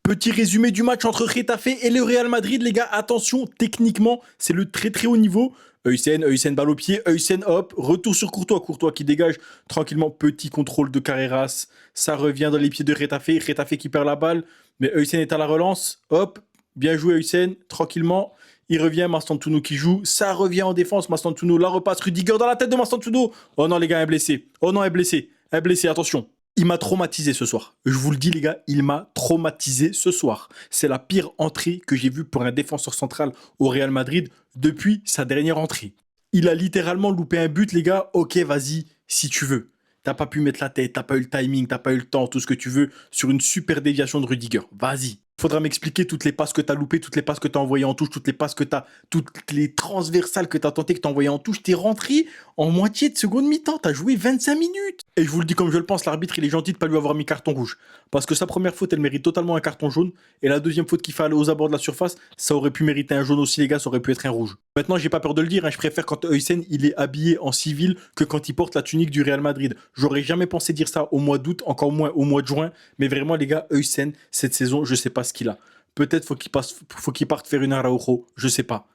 Petit résumé du match entre Getafe et le Real Madrid, les gars. Attention, techniquement, c'est le très très haut niveau. Heusen balle au pied, Heusen hop, retour sur Courtois, Courtois qui dégage tranquillement, petit contrôle de Carreras, ça revient dans les pieds de Getafe, Getafe qui perd la balle, mais Heusen est à la relance, hop, bien joué Heusen, tranquillement, il revient, Mastantuono qui joue, ça revient en défense, Mastantuono, la repasse, Rudiger dans la tête de Mastantuono, oh non les gars, elle est blessée, attention. Il m'a traumatisé ce soir. Je vous le dis les gars, il m'a traumatisé ce soir. C'est la pire entrée que j'ai vue pour un défenseur central au Real Madrid depuis sa dernière entrée. Il a littéralement loupé un but les gars. Ok, vas-y, si tu veux. T'as pas pu mettre la tête, t'as pas eu le timing, t'as pas eu le temps, tout ce que tu veux sur une super déviation de Rudiger. Vas-y. Faudra m'expliquer toutes les passes que t'as loupées, toutes les passes que t'as envoyées en touche, toutes les passes que t'as, toutes les transversales que t'as tenté, que t'as envoyées en touche. T'es rentré en moitié de seconde mi-temps. T'as joué 25 minutes. Et je vous le dis comme je le pense, l'arbitre, il est gentil de pas lui avoir mis carton rouge. Parce que sa première faute, elle mérite totalement un carton jaune. Et la deuxième faute qu'il fait aller aux abords de la surface, ça aurait pu mériter un jaune aussi, les gars, ça aurait pu être un rouge. Maintenant, j'ai pas peur de le dire, hein, je préfère quand Heusen, il est habillé en civil que quand il porte la tunique du Real Madrid. J'aurais jamais pensé dire ça au mois d'août, encore moins au mois de juin. Mais vraiment, les gars, Heusen, cette saison, je sais pas ce qu'il a. Peut-être faut qu'il parte faire une Araujo. Je sais pas.